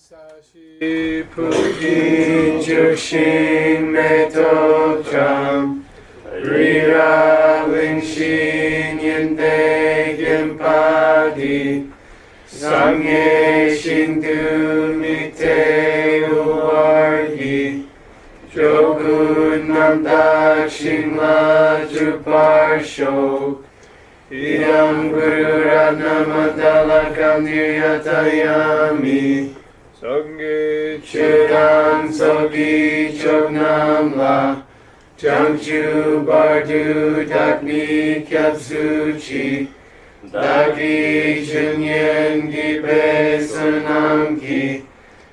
사시 부기 주신 메토점 리라능신 인대견파디 상해 신두 밑에 우월기 조군 남닥신라 주발쇼 이랑 구루라 나마달라감 니야타야미 성기 주랑 서기 쪽남라 장주 바두 닥니 캡수치 다기 중연기 배선함기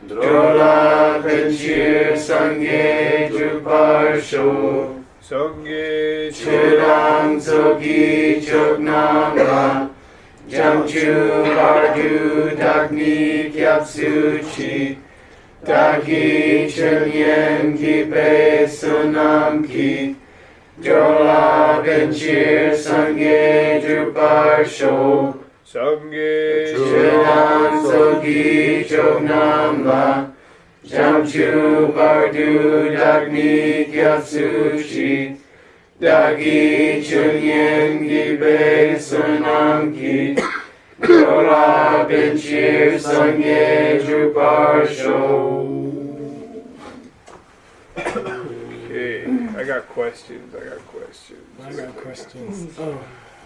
드롤라 벤실 상계 주발쇼 성기 주랑 서기 쪽남라 장주 바두 닥니 캡수치 다기 중연기 배선함기 드롤라 벤실 상계 주발쇼 성기 주랑 서기 쪽남라 장주 바두 닥니 캡수치 다기 중연기 배선함기 드롤라 벤실 상계 주발쇼. Okay, I got questions. I got questions. Oh.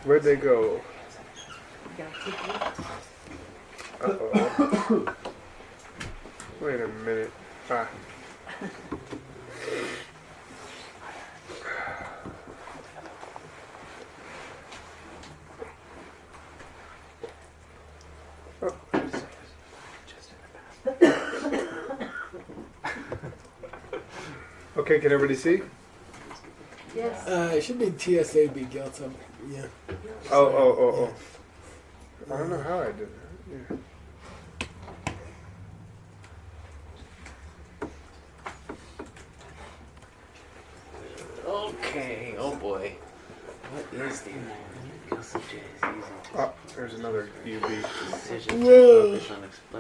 Where'd they go? Uh-oh. Wait a minute. Ah. Oh. Okay, can everybody see? Yes. It should be TSAB Gelsa. Yeah. Oh. I don't know how I did that. Yeah. Okay, oh boy. What is the Oh, there's another UV. Whoa.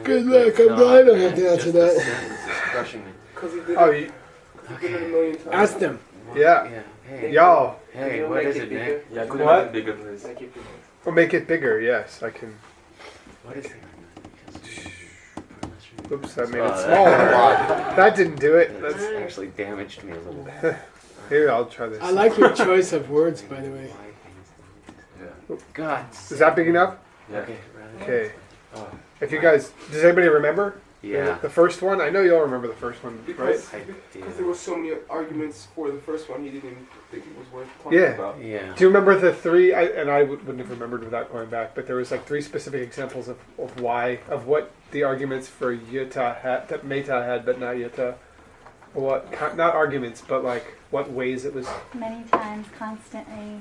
Good luck. I'm glad I don't have to answer that. Oh, you, Okay. Ask them. yeah. Hey. Y'all. Hey, what is it, Nick? Yeah, could What? you make it bigger, please? We'll make it bigger, yes, I can. What is it? Oops, that made it smaller. That didn't do it. That's That's, actually damaged me a little bit. here, I'll try this. I like your choice of words, by the way. God. Is that big enough? Yeah. Okay. Okay. Oh, If you guys, does anybody remember? yeah. The first one? I know you all remember the first one, right? Because there were so many arguments for the first one, he didn't even think it was worth talking Yeah. about. Yeah. Do you remember the three? I wouldn't have remembered without going back, but there was like three specific examples of what the arguments for Yuta had, that Meta had, but not Yuta. What, not arguments, but like what ways it was. Many times, constantly.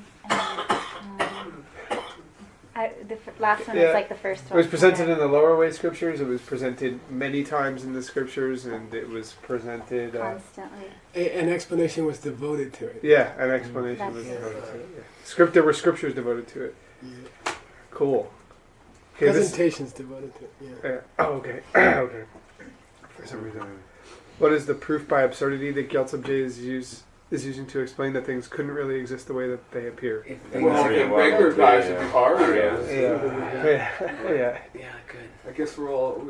And, the last one Yeah. is like the first It one. was presented in the lower way scriptures. It was presented many times in the scriptures, and it was presented. Constantly. An explanation was devoted to it. Yeah, an explanation was That's devoted to it. Yeah. There were scriptures devoted to it. Yeah. Cool. Okay, this. Presentations devoted to it. Yeah. Oh, okay. Okay. For some reason. What is the proof by absurdity that Gyaltsab is using to explain that things couldn't really exist the way that they appear? If Well, things the regular guys would be hard. Yeah. yeah, good. I guess we're all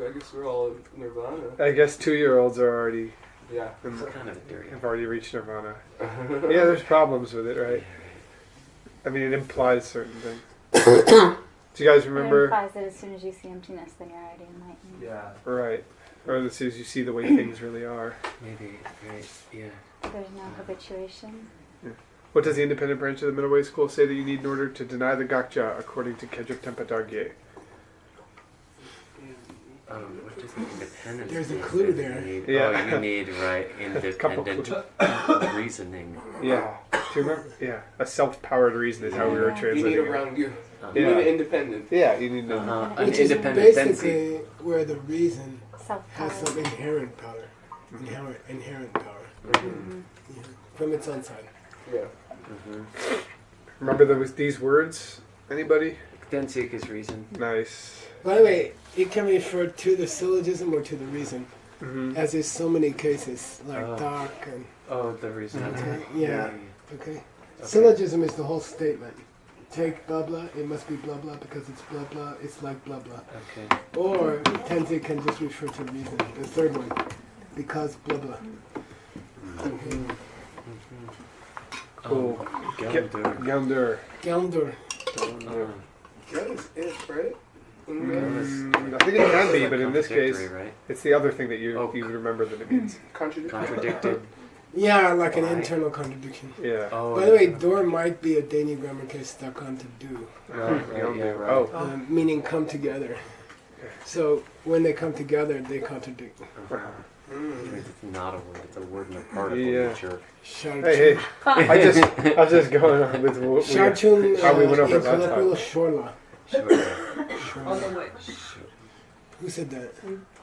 Nirvana. I guess 2-year-olds are already Yeah. It's kind of a dirty. have already reached nirvana. Yeah, there's problems with it, right? I mean, it implies certain things. Do you guys It remember? implies that as soon as you see emptiness, then you're already enlightened. Yeah. Right. Or as soon as you see the way things really are. Maybe, right, yeah. There's no habituation. What does the independent branch of the middle way school say that you need in order to deny the Gakja according to Kedruk Tempa Dargye? What does independence There's a mean? clue You there. need- Yeah. Oh, you need, right, independent reasoning. Yeah. Do you remember? Yeah. A self-powered reason is how we were Yeah. You translating need it. around you. Uh-huh. You Yeah. need an independent. Yeah, you need to. An Which is independent tendency. basically where the reason has Self-power. some inherent power. Inherent power. Mm-hmm. Yeah. From its own side. Yeah. Mm-hmm. Remember there was these words? Anybody? Then seek his reason. Nice. By the way, it can refer to the syllogism or to the reason, as is so many cases, like dark and... Oh, the reason. Okay, yeah. Okay. Syllogism is the whole statement. Take blah blah, it must be blah blah because it's blah blah, it's like blah blah. Okay. Or tense can just refer to reason. The third one, because blah blah. Cool. Gelder. Gelder. That is it, right? I think it can be, but in this case, right? it's the other thing that you remember that it means. Contradicted. Yeah, like an internal contradiction. Yeah. Oh, By the way, door might be a Danish grammar case stuck on to do, Right, yeah, right. Oh. meaning come together. So when they come together, they contradict. It's not a word, it's a word in a particle. Yeah. Sure. Hey, I was just going on with what how we went over last time. Shorla. On the way. Who said that?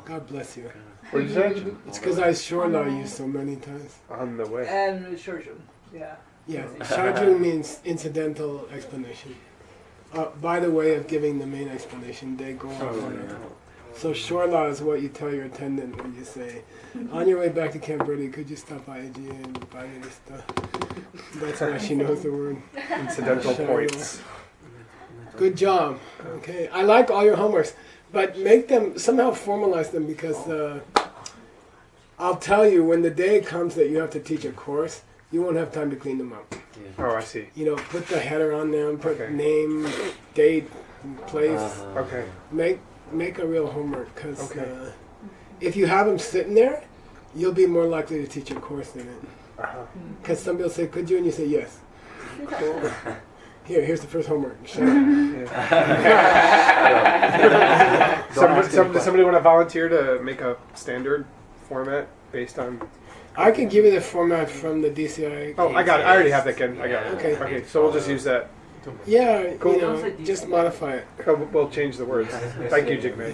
God bless you. What did you say? It's because I Shorla you so many times. On the way. And Shorjum, yeah. Yeah, Shajun means incidental explanation. By the way of giving the main explanation, they go on it. So Shorla is what you tell your attendant when you say, on your way back to Camp Verde, could you stop by AG and buy me this stuff? That's why she knows the word. Incidental points. Good job. Okay, I like all your homeworks, but make them, somehow formalize them because I'll tell you when the day comes that you have to teach a course, you won't have time to clean them up. Oh, I see. You know, put the header on them, put name, date, place. Okay. Make a real homework because if you have them sitting there, you'll be more likely to teach a course in it. Because some people say, could you? And you say, yes. Cool. Here's the first homework. Shut up. Somebody want to volunteer to make a standard format based on... I can give you the format from the DCI. Oh, I got it. I already have that, Ken. I got it. Okay. Okay, so we'll just use that. Yeah, Cool. you know, just modify it. We'll change the words. Thank you, Jigme.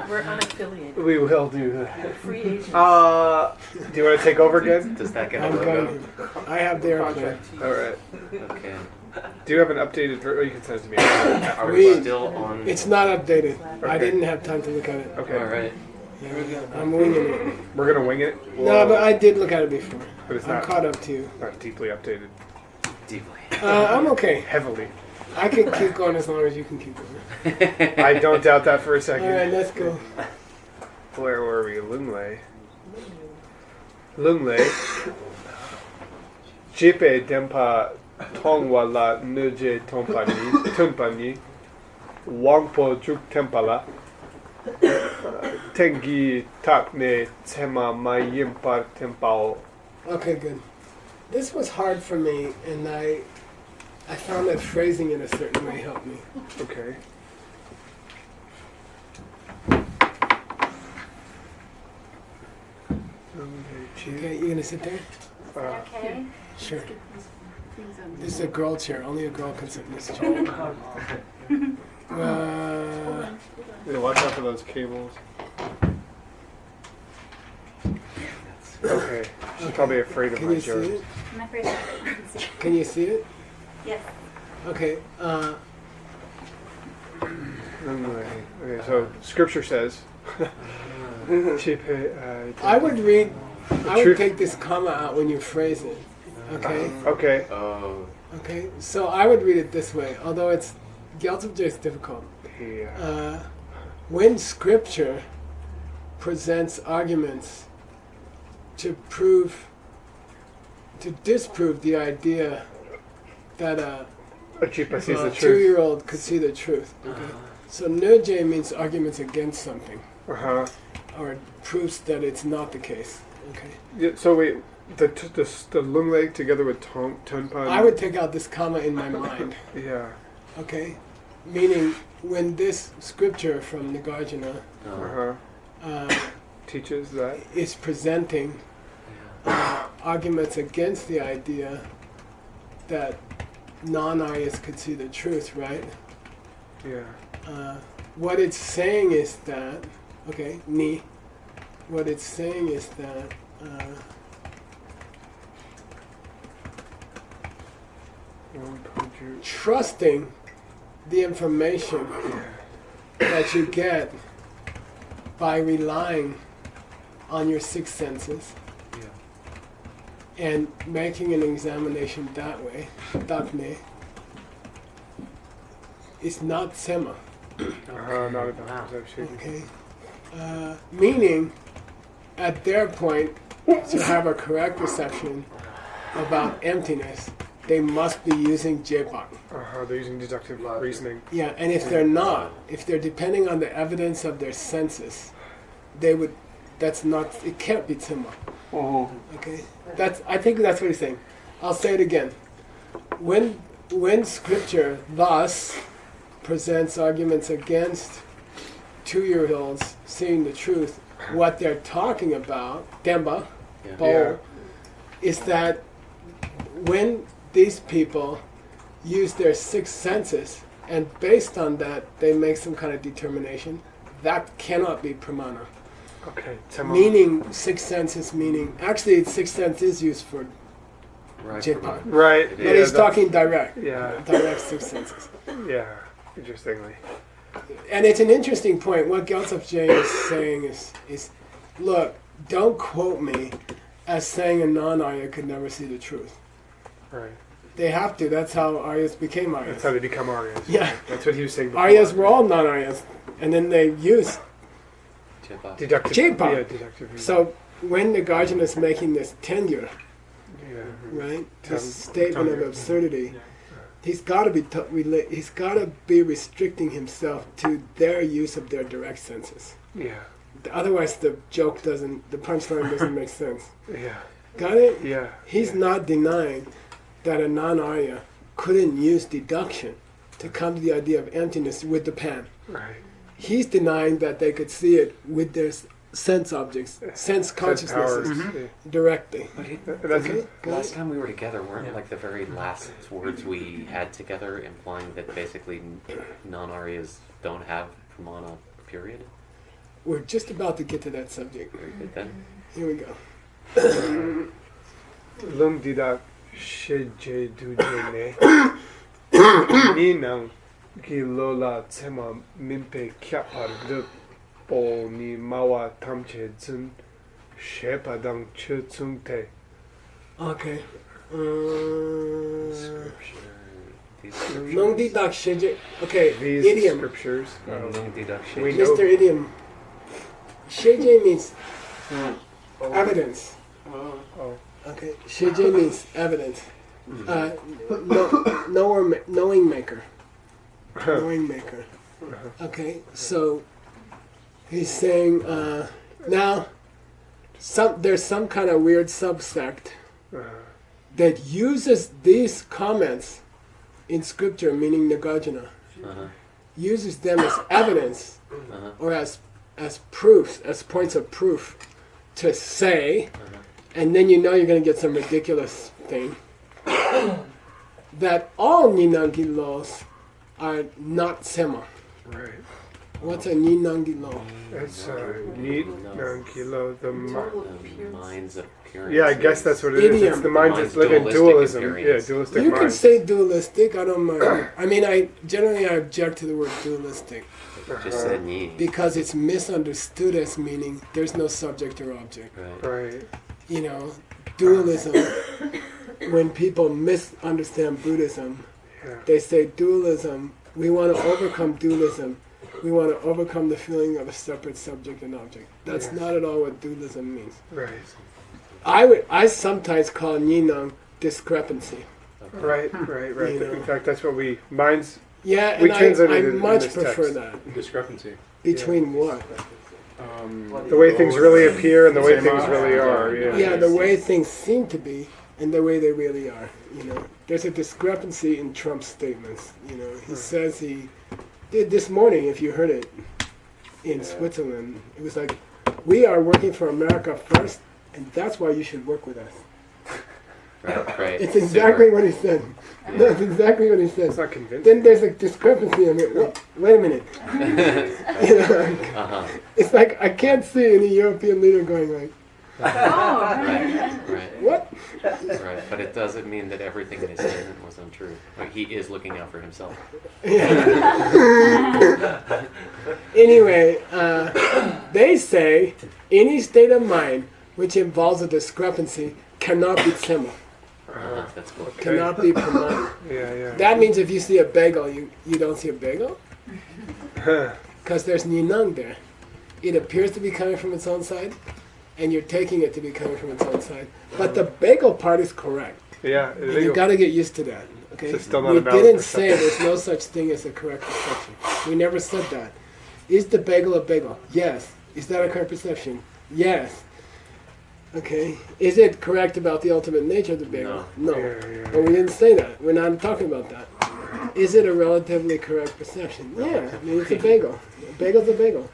We're unaffiliated. We will do that. Free agents. Do you want to take over again? Does that get a I'm logo? going. I have the airplane. All right. Okay. Do you have an updated version? Oh, you can send it to me. Are we Read. still on? It's not updated. I Okay. didn't have time to look at it. Okay. All right. I'm winging it. We're going to wing it? No, but I did look at it before. But it's I'm not, caught up to you. not deeply updated. Deeply. I'm okay. Heavily. I can keep going as long as you can keep going. I don't doubt that for a All second. right, let's go. Where were we? Lunglei. Lunglei. Jipe dempa tongwa la nuje tumpani. Wangpo juk tempala. Tengi takne tema mayimpar tempao. Okay, good. This was hard for me, and I found that phrasing in a certain way helped me. Okay. Okay, you gonna sit there? Okay. Sure. This is a girl chair. Only a girl can sit in this chair. Watch out for those cables. Okay. She's probably afraid of Can my you see jokes. it? I'm afraid of it. Can you see it? Yes. Okay. Okay, so scripture says. I would read. I would truth- take this comma out when you phrase it. Okay. Okay. Oh. Okay. So I would read it this way, although it's Gyaltsab is difficult. Yeah. When scripture presents arguments to disprove the idea that a Achipa sees the truth. 2-year-old could see the truth. Okay. So Nöje means arguments against something, Uh-huh. or proofs that it's not the case. Okay. Yeah, so wait, the lung leg together with Tunpan. I would take out this comma in my mind. Yeah. Okay. Meaning, when this scripture from Nagarjuna Uh-huh. Teaches that. is presenting arguments against the idea that non-Aryas could see the truth, right? Yeah. What it's saying is that, okay, ni. What it's saying is that trusting the information that you get by relying on your six senses and making an examination that way, is not sema. Not about perception. Okay? Meaning, at their point, to have a correct perception about emptiness, they must be using Jepak. They're using deductive reasoning. Yeah, and if they're not, if they're depending on the evidence of their senses, they would, that's not, it can't be Tzima. Okay? I think that's what he's saying. I'll say it again. When scripture thus presents arguments against 2-year-olds seeing the truth, what they're talking about, Demba, is that when these people use their six senses and based on that they make some kind of determination, that cannot be pramana. Okay. Meaning six senses, meaning actually six sense is used for Jepak. Right. But he's talking direct. Yeah. Direct six senses. Yeah. Interestingly. And it's an interesting point. What Gyaltsab J is saying is, look, don't quote me as saying a non-Arya could never see the truth. Right. They have to. That's how Aryas became Aryas. That's how they become Aryas. Yeah. That's what he was saying before. Aryas were all non-Aryas. And then they used deductive. Jepak. Yeah, deductive. So when Nagarjuna is making this tenure, right, this statement of absurdity, he's got to be restricting himself to their use of their direct senses. Yeah. Otherwise, the punchline doesn't make sense. Yeah. Got it? Yeah. He's not denying that a non-Arya couldn't use deduction to come to the idea of emptiness with the pan. Right. He's denying that they could see it with their sense objects, sense consciousnesses directly. Okay? Last time we were together, weren't like the very last words we had together implying that basically non-Aryas don't have pramana, period? We're just about to get to that subject. Very good then. Here we go. Lung didak sheje duje ni nang ki lola tsema mimpe kyapar de po ni mawa tamche zun shepa dang che tsung te. Okay. These Nongdi dak sheje. Okay, These idiom. scriptures. scriptures. Mr. Idiom. Sheje means evidence. Okay, sheje means evidence. Knowing maker. Knowing maker. Okay, so he's saying now there's some kind of weird subsect that uses these comments in scripture, meaning Nagarjuna, uses them as evidence or as proofs, as points of proof to say, and then you know you're going to get some ridiculous thing, that all Ninangi laws are not Sema. Right. What's a Ninangi law? It's neat kilo the Mind's appearance. yeah, I guess that's what it is. Idiom. It's the mind that's living Dualistic dualism. appearance. Yeah, dualistic You mind. can say dualistic, I don't mind. I mean, I object to the word dualistic Just said ni. because it's misunderstood as meaning there's no subject or object. Right. Right. You know, dualism, when people misunderstand Buddhism, they say dualism, we want to overcome dualism. We want to overcome the feeling of a separate subject and object. That's not at all what dualism means. Right. I sometimes call Ninang discrepancy. Right. Right. You know. In fact, that's what minds. Yeah, We and translated I it in much this prefer text. that. Discrepancy. Between what? The way things really appear and the way things really are. Yeah. Yeah, the way things seem to be and the way they really are. You know, there's a discrepancy in Trump's statements. You know, he says he did this morning. If you heard it in Switzerland, it was like, "We are working for America first, and that's why you should work with us." Right. It's exactly what he said. That's exactly what he said. It's not convincing. Then there's a discrepancy. I mean, wait a minute. You know, Uh-huh. it's like I can't see any European leader going like, Oh, Right. Right. What? Right. But it doesn't mean that everything in his statement was untrue. Like, he is looking out for himself. Anyway, they say any state of mind which involves a discrepancy cannot be tsema, That's cool. Okay. cannot be pramana. Yeah. That means if you see a bagel, you don't see a bagel? Because there's ninang there. It appears to be coming from its own side, and you're taking it to be coming from its own side. But the bagel part is correct. Yeah. And you got to get used to that. Okay? It's still not We a valid didn't say perception. there's no such thing as a correct perception. We never said that. Is the bagel a bagel? Yes. Is that a correct perception? Yes. Okay. Is it correct about the ultimate nature of the bagel? No. Yeah. But we didn't say that. We're not talking about that. Is it a relatively correct perception? Yeah. I mean, it's a bagel. A bagel's a bagel.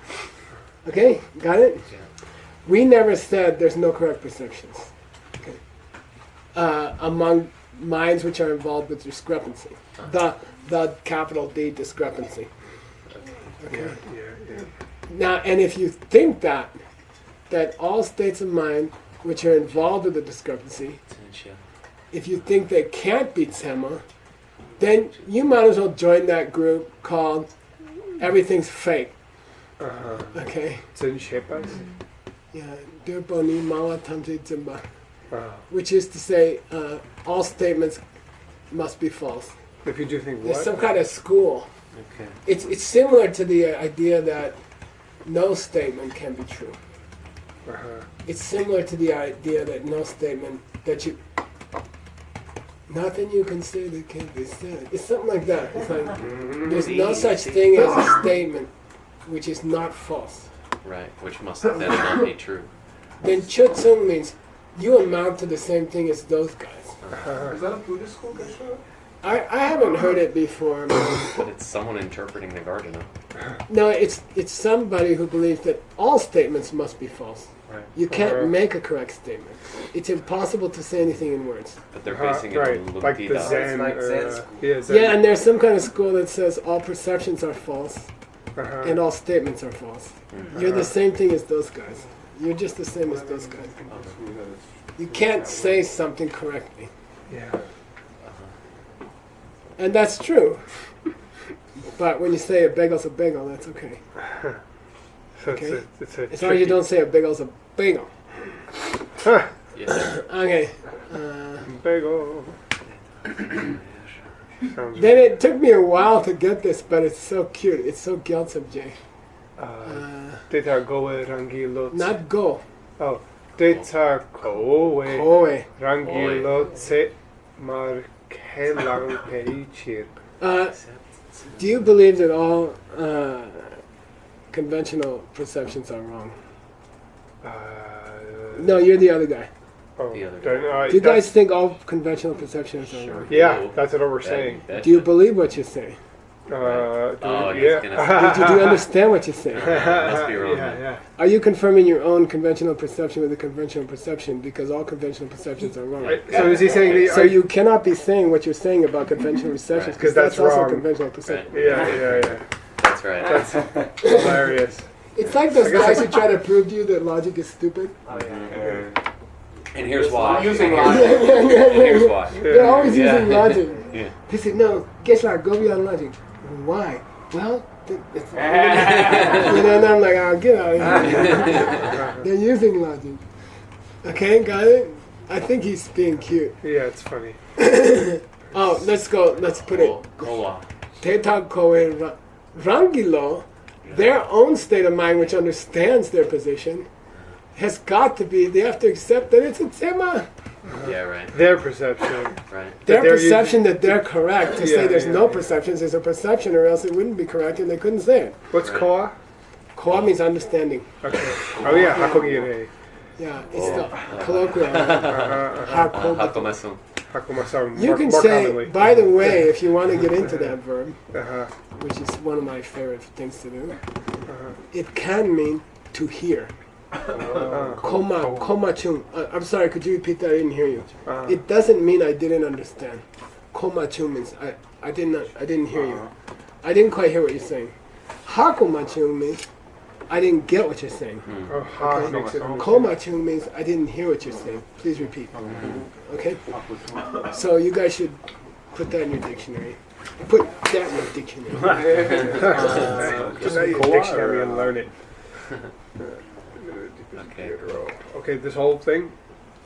Okay? Got it? Yeah. We never said there's no correct perceptions. Okay. Among minds which are involved with discrepancy. The capital D discrepancy. Okay. Yeah. Now, and if you think that all states of mind which are involved with the discrepancy, if you think they can't be tsema, then you might as well join that group called Everything's Fake. Okay? Zinshepas. Yeah. Durpo ni mawa tamte zimba. Wow. Which is to say, all statements must be false. If you do think There's what? some kind of school. Okay. It's similar to the idea that no statement can be true. It's similar to the idea that no statement that you nothing you can say that can't be said. It's something like that. It's like there's no such thing as a statement which is not false. Right. Which must then not be true. Then chutsung means you amount to the same thing as those guys. Is that a Buddhist school, Geshe? I haven't heard it before. But it's someone interpreting Nagarjuna. No, it's somebody who believes that all statements must be false. Right. You can't make a correct statement. It's impossible to say anything in words. But they're basing it right. on Like the Lupita. Zen. Like Zen school. Yeah, Zen. Yeah, and there's some kind of school that says all perceptions are false and all statements are false. You're the same thing as those guys. You're just the same as those guys. You can't say something correctly. Yeah. And that's true. But when you say a bagel's a bagel, that's okay. So Okay. it's a As long as you don't say a bagel's a bagel. Yeah. Okay. bagel. Sounds Then it took me a while to get this, but it's so cute. It's so gyaltsam, Jay. Data goe rangilot. Not go. Oh, data koe Koe. rangilot markelang peichir. Do you believe that all conventional perceptions are wrong? No, you're the other guy. Oh, The other then, Do you guys think all conventional perceptions are wrong? Yeah, that's what we're saying. Do you believe what you say? Oh, he's yeah. gonna Do you understand what you say? Must be wrong. Yeah. Are you confirming your own conventional perception with a conventional perception because all conventional perceptions are wrong? So is he saying the? So you cannot be saying what you're saying about conventional perceptions Right. because 'Cause that's also wrong. conventional perception. Right. Yeah. That's right. That's hilarious. It's like those guys who try to prove to you that logic is stupid. And here's why. Using And logic. here's why. They're always Yeah. using logic. Yeah. They say, no, guess what, go beyond logic. Why? Well, it's, you know, and I'm like, oh, get out of here. They're using logic. Okay, got it? I think he's being cute. Yeah, it's funny. Oh, let's go, let's put it. Koa. Teta koe rangilo, their own state of mind, which understands their position, has got to be, they have to accept that it's a tema. Yeah, right. Their perception. Right. Their they're perception that they're correct. To say Yeah, there's yeah, no yeah. perceptions is a perception, or else it wouldn't be correct, and they couldn't say it. What's Right. koa? Koa means understanding. Okay. Oh yeah, hakogire. Yeah, it's the colloquial. Hakomasu. Hakomasu. Hakumasan. You can more say, commonly. by the way, if you want to get into that verb, which is one of my favorite things to do, it can mean to hear. Koma chung. I'm sorry, could you repeat that? I didn't hear you. It doesn't mean I didn't understand. Koma chung means I didn't hear you. I didn't quite hear what you're saying. Hakoma chung means I didn't get what you're saying. Oh, ha Okay. makes it Komachung means I didn't hear what you're saying. Please repeat. Okay? So you guys should put that in your dictionary. Put that in your dictionary. Just write your dictionary and learn it. Okay. Okay, this whole thing.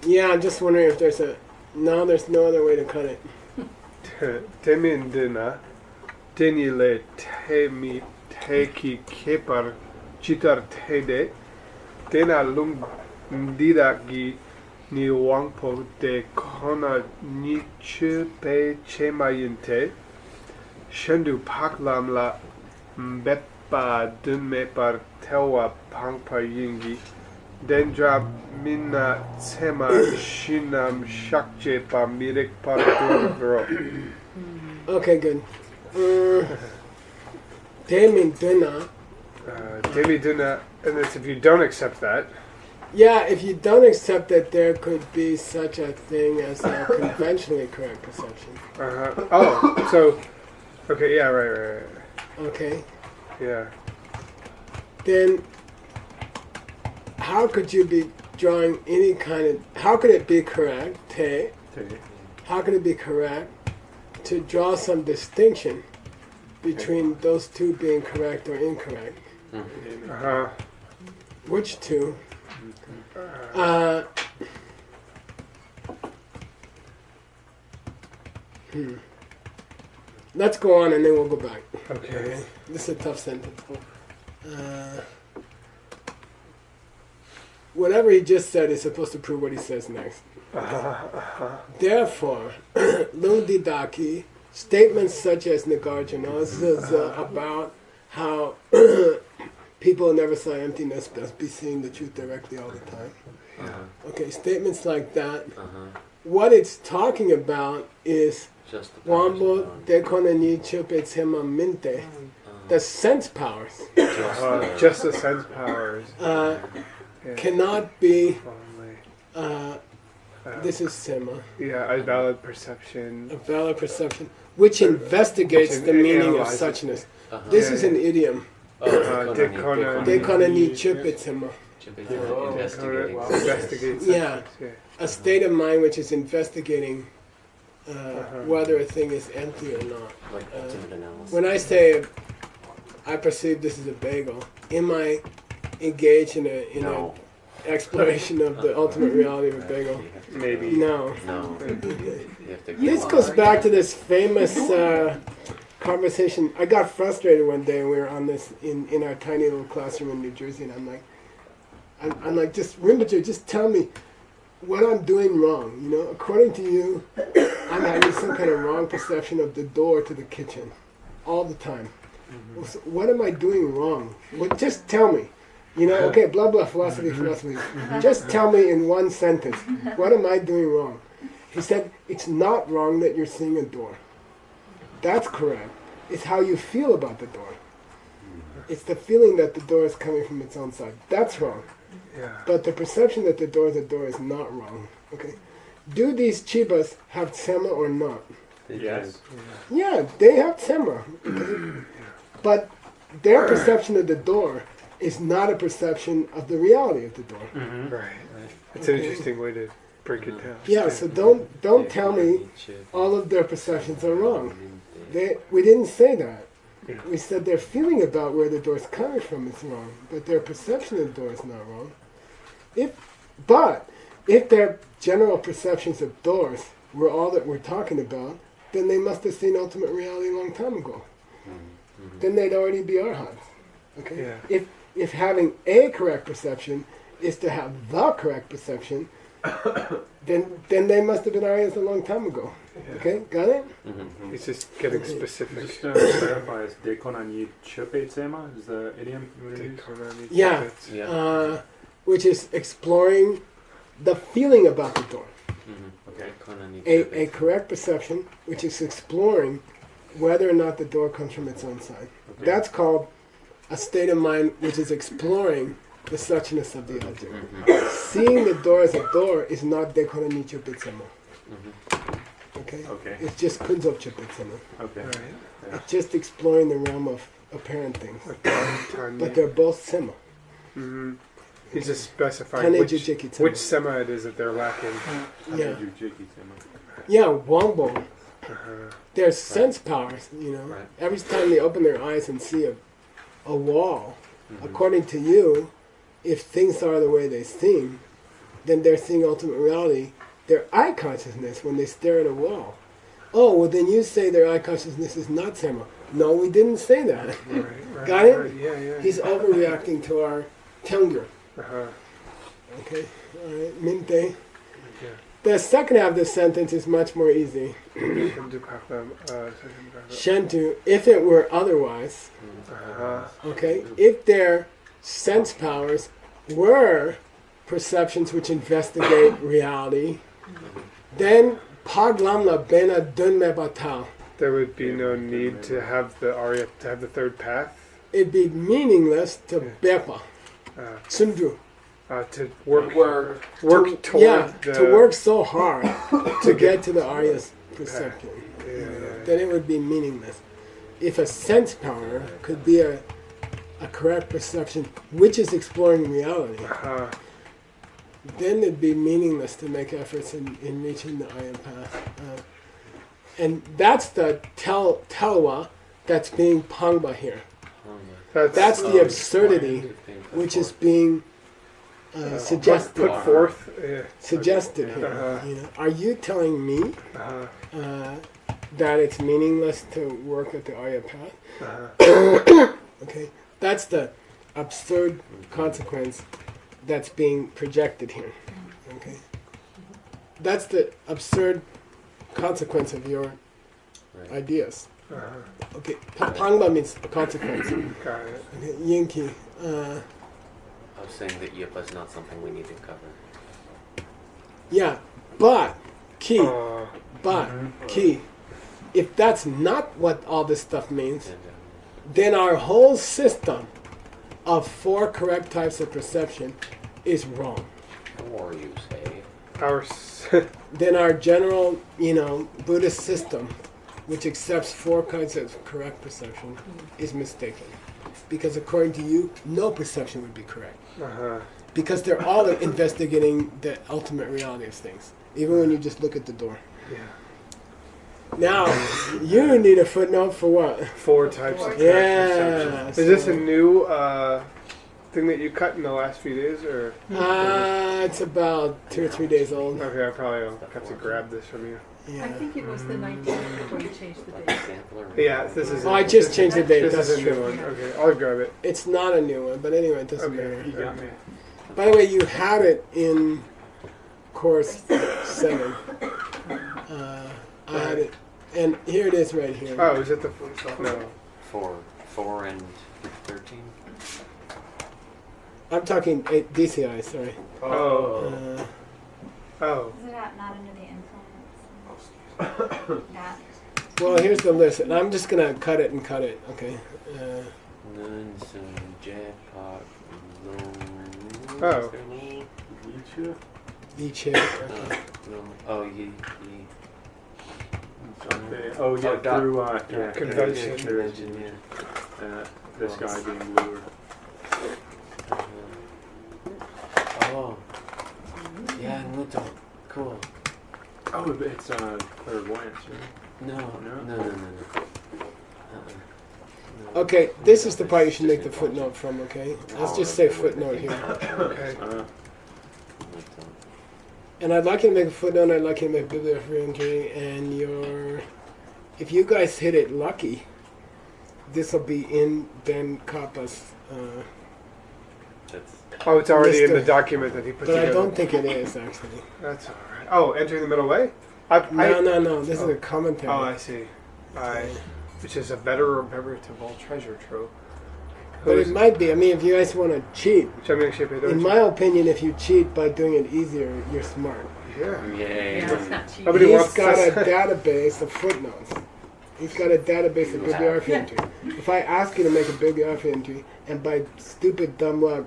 Yeah, I'm just wondering if there's there's no other way to cut it. Temin dina, denile temi teki kepar chitar tede, dena lung diragi ni wangpo de kona niche pe chemayinte, shendu paklam la mbepa dunme par tewa pangpa yingi, dendra minna tsema shinam shakje pa mirik par duro. Okay, good. Temin duna. Demi duna, and it's if you don't accept that. Yeah, if you don't accept that there could be such a thing as a conventionally correct perception. Oh, so, okay, yeah, right. Okay. Yeah. Then how could you be drawing any kind of, how could it be correct, how could it be correct to draw some distinction between those two being correct or incorrect? Which two? Let's go on and then we'll go back. Okay. This is a tough sentence. Whatever he just said is supposed to prove what he says next. Therefore, Lungdidaki, statements such as Nagarjuna, this is about how people never saw emptiness, but be seeing the truth directly all the time. Okay, statements like that. What it's talking about is Wambo dekona ni chupetsema minte, the sense powers. Just the sense powers. Cannot be. Only. This is sema. Yeah, a valid perception. A valid perception, which investigates the meaning of analyzes suchness. This is an idiom. Dekona ni chupetsema. Investigating. Yeah, a state of mind which is investigating whether a thing is empty or not. Like ultimate analysis. When I say I perceive this as a bagel, am I engaged in a exploration of the ultimate reality of a bagel? Maybe. No. No. You have to This goes back to this famous conversation. I got frustrated one day and we were on this in our tiny little classroom in New Jersey, and I'm like, just Rinpoche, just tell me what I'm doing wrong. You know, according to you, I'm having some kind of wrong perception of the door to the kitchen all the time. Well, so what am I doing wrong? Well, just tell me. You know, okay, blah, blah, philosophy. Just tell me in one sentence, what am I doing wrong? He said, it's not wrong that you're seeing a door. That's correct. It's how you feel about the door. It's the feeling that the door is coming from its own side. That's wrong. Yeah. But the perception that the door is a door is not wrong. Okay. Do these chibas have tsema or not? Yes. Yeah, they have tsema. Okay? But their perception of the door is not a perception of the reality of the door. Right. It's an interesting way to break it down. Yeah, so don't tell me all of their perceptions are wrong. We didn't say that. Yeah. We said their feeling about where the door is coming from is wrong, but their perception of the door is not wrong. If their general perceptions of doors were all that we're talking about, then they must have seen ultimate reality a long time ago. Then they'd already be arhats. Okay? Yeah. If having a correct perception is to have the correct perception, then they must have been Aryas a long time ago. Yeah. Okay, got it? It's just getting specific. Just to clarify, is dekona ni chupetsema? Is the idiom you want to use? Yeah. Yeah. Which is exploring the feeling about the door. Okay. A correct perception, which is exploring whether or not the door comes from its own side. Okay. That's called a state of mind which is exploring the suchness of the object. Seeing the door as a door is not dekona ni chupetsema. Okay? Okay. It's just kunzo chupetsema. Okay. It's just exploring the realm of apparent things. But they're both sema. Mm-hmm. He's just specifying which sema it is that they're lacking. Yeah. Jujiki sema. Yeah, wombo. Uh-huh. Their sense powers, you know. Right. Every time they open their eyes and see a wall, Mhm. according to you, if things are the way they seem, then they're seeing ultimate reality, their eye consciousness when they stare at a wall. Oh, well then you say their eye consciousness is not sema. No, we didn't say that. Right, Got it? right, yeah. He's overreacting to our tengur. Uh-huh. Okay, all right, minte. Yeah. The second half of the sentence is much more easy. Shentu, if it were otherwise, Uh-huh. okay, if their sense powers were perceptions which investigate reality, then paglamla bena dunme batao. There would be no need to have the Arya, to have the third path, It'd be meaningless to bepa, sundru. to work Work. toward Yeah, the... to work so hard to get to the Arya's perception. Yeah. Then it would be meaningless. If a sense power could be a correct perception, which is exploring reality, Uh-huh. then it'd be meaningless to make efforts in reaching the Arya path. And that's the telwa that's being pangba here. That's the absurdity which is being suggested. Put forth. Suggested here. Uh-huh. You know, are you telling me Uh-huh. that it's meaningless to work at the Arya path? Uh-huh. Okay, that's the absurd consequence that's being projected here. Okay, that's the absurd consequence of your Right. ideas. Uh-huh. Okay, pangba means a consequence. Got it. Okay, yinki. I was saying that Yipa is not something we need to cover. Yeah, but key, Uh, key. If that's not what all this stuff means, And, then our whole system of 4 correct types of perception is wrong. or you say, our... Then our general, Buddhist system, which accepts 4 kinds of correct perception, is mistaken. Because according to you, no perception would be correct. Uh-huh. Because they're all investigating the ultimate reality of things, even when you just look at the door. Yeah. Now, you need a footnote for what? 4 types of Yeah. perception. Is this a new thing that you cut in the last few days, or? It's about 2 or 3 days old. Okay, I probably will have to grab this from you. Yeah. I think it was the 19th before you changed the date. sampler? Yeah, this is. Oh, I just changed the date. This That's is a new true. one. Okay, I'll grab it. It's not a new one, but anyway, it doesn't Okay, matter. you got me. By the way, you had it in course 7. I had it, and here it is right here. Oh, is it the no? 4 and 13? I'm talking DCI, sorry. Oh, oh. Isn't that not under the influence? That. Well, here's the list, and I'm just gonna cut it and cut it. Okay. Nun, Sun, Jackpot, Oh. Yicha? Each hit. Oh, ye. Oh yeah, dot- through Convention. Convention, yeah. this guy being lured. Oh. Yeah, Muto. Cool. Oh, it's clairvoyance, right? No. Okay, this is the part you should make the footnote from. Okay, let's just say footnote here. Okay. And I'd like you to make a footnote. I'd like you to make a bibliography entry, and if you guys hit it lucky, this will be in Ben Kappa's. That's Oh, it's already in the Mister. document that he put But I together. don't think it is actually. That's all right. Oh, entering the middle way. No. This is a commentary. Oh, I see. Which is a better veritable treasure trove. But it might be. I mean, if you guys want to cheat, Which I'm actually pay in my opinion, if you cheat by doing it easier, you're smart. Yeah. yay. Yeah, it's not cheap. Nobody He's wants got this. a database of footnotes. He's got a database of bibliography entry. If I ask you to make a bibliography entry, and by stupid dumb luck,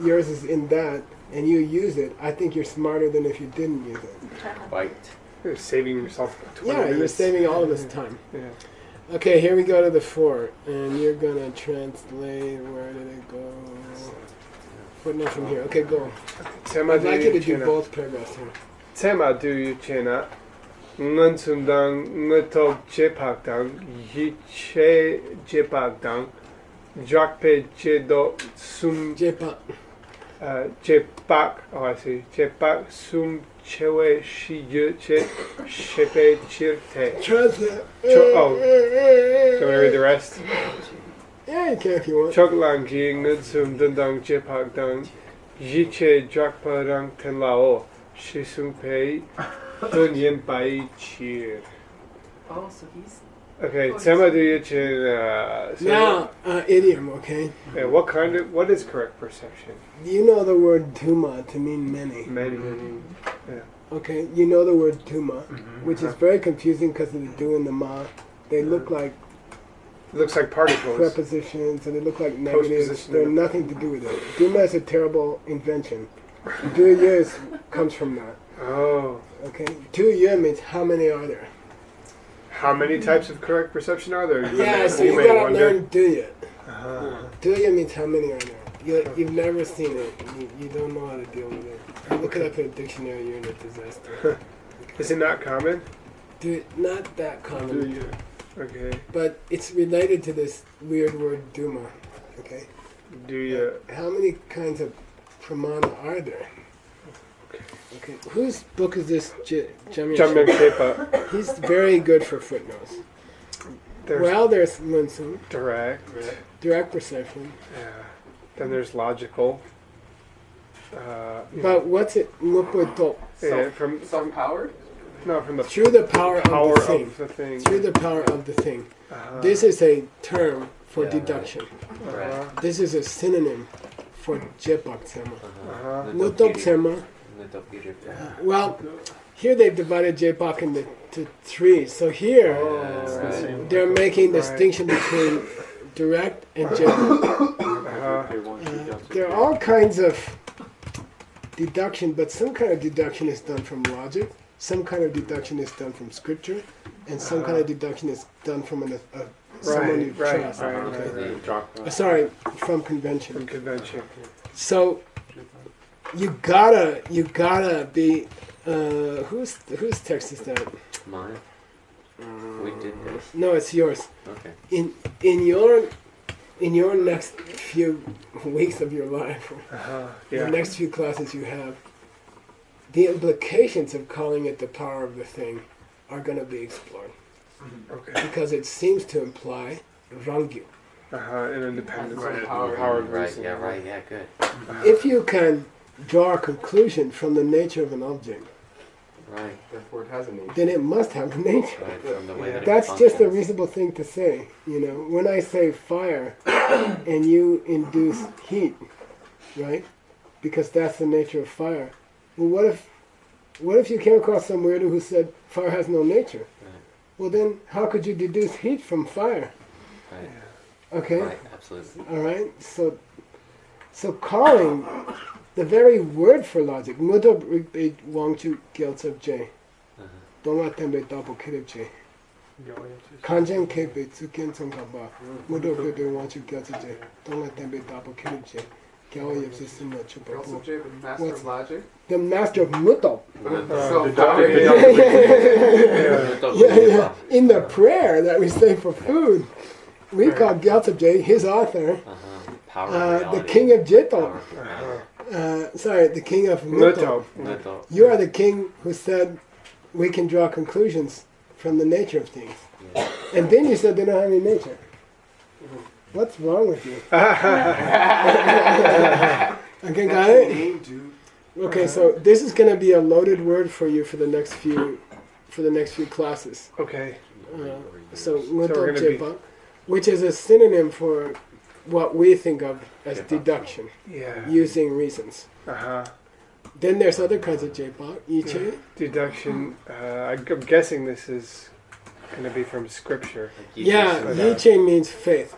yours is in that, and you use it, I think you're smarter than if you didn't use it. Bite. You're saving yourself 20 Yeah, minutes. you're saving all of us time. Yeah. Okay, here we go to the 4, and you're gonna translate. Where did it go? Footnote from here. Okay, go. Tema I'd like you to do chena. both paragraphs here. Tema du chena. Ngan sundang ngatok jepak dang. Yiche jepak dang. Jakpe jedo sum Jepa. jepak. Oh, I see. Jepak sum chewe shi che shepe chirte. Translate. Oh. Do you want to read the rest? Yeah, you can if you want. Choklang ji ngan sum dang jepak dang. Yiche jakpa rang ten lao. Shi sum pei. Dunyan bai chir. Oh, so he's Okay, Tema du chen. Now, idiom, okay? What is correct perception? You know the word tuma to mean many. Many. Okay, you know the word tuma, which is very confusing because of the do and the ma. They look like It looks like particles. prepositions and they look like negatives. Postposition. They're nothing to do with it. Duma is a terrible invention. 2 years comes from that. Oh. Okay, 2 year means how many are there? How many types of correct perception are there? Yeah, so you may gotta wonder. learn do you. Uh-huh. Do you means how many are there? You've never seen it. You don't know how to deal with it. You look it up in a dictionary, you're in a disaster. Is it not common? Not that common. Okay. But it's related to this weird word duma. Okay? Do you? How many kinds of pramana are there? Okay. Whose book is this? Jamyang Jamyang? Kepa. He's very good for footnotes. There's There's Munsun, direct. direct perception. Yeah. Then there's logical. But what's it? Muputo. Yeah, from Self-powered? the Through the power power of the thing. of the thing. Through the power of the thing. Uh-huh. This is a term for Yeah, right. deduction. Uh-huh. This is a synonym for jepak sema. Uh-huh. Nutop sema. Well, here they've divided jepak into three. So here they're making distinction between direct and jepak. Uh-huh. There are all kinds of deduction, but some kind of deduction is done from logic. Some kind of deduction is done from scripture, and some kind of deduction is done from someone you trust. Right. Sorry, from convention. From convention. So you gotta be. Whose text is that? Mine? We did this. No, it's yours. Okay. In your next few weeks of your life, Uh-huh. the Yeah. next few classes you have, the implications of calling it the power of the thing are going to be explored Okay. because it seems to imply rangyu. Uh-huh. An independence. Right. Power of Right, reason. yeah, right, yeah, good. If you can draw a conclusion from the nature of an object, Right, Therefore it has a name. then it must have a nature. right, from the way that it That's just a functions. reasonable thing to say. You know, when I say fire and you induce heat, right? Because that's the nature of fire. Well, what if you came across some weirdo who said fire has no nature? Right. Well, then how could you deduce heat from fire? Right, Okay, right, absolutely. all right. So calling the very word for logic, mudo be wangchu gyaltsab j, don't let them be double kirib j. Kanjang kepe tsuken tsongkaba, mudo be wangchu gyaltsab j, don't let them be double kirib j. Gyawa yipsi simna Also, chupapu. Jay, the master What's- of logic. The master of mudo. Self-powered. Yeah. In the prayer that we say for food, we call Gyaltsab J, his author, Power of reality. the king of Jito. Power of reality. Sorry, the king of Muto. Muto. Little- You are the king who said we can draw conclusions from the nature of things. Yeah. And then you said they don't have any nature. What's wrong with you? Okay, got it? Name, dude. Okay, so this is going to be a loaded word for you for the next few classes. Okay. So we're Muto gonna be- Jepa, which is a synonym for what we think of as deduction, Yeah. using reasons. Uh-huh. Then there's other kinds of Jepa, Iche. Deduction. I'm guessing this is going to be from scripture. Like you Yeah, just- Yiche means faith,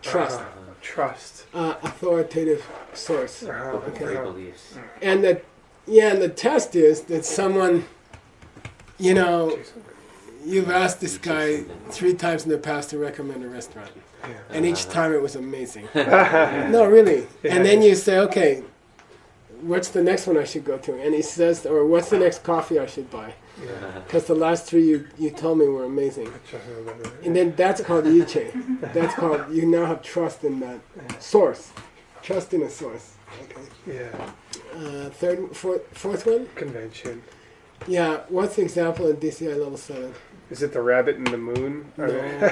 trust, Trust. authoritative source. Uh-huh. Open Okay. free beliefs. And the test is that someone, you've asked this guy 3 times in the past to recommend a restaurant, Yeah. and each time it was amazing. No, really. And then you say, okay, what's the next one I should go to? And he says, or what's the next coffee I should buy? Yeah. Because the last three you told me were amazing. And then that's called yiche. That's called, you now have trust in that source. Trust in a source. Okay. Yeah. Fourth one? Convention. Yeah, what's the example in DCI level 7? Is it the rabbit and the moon? No.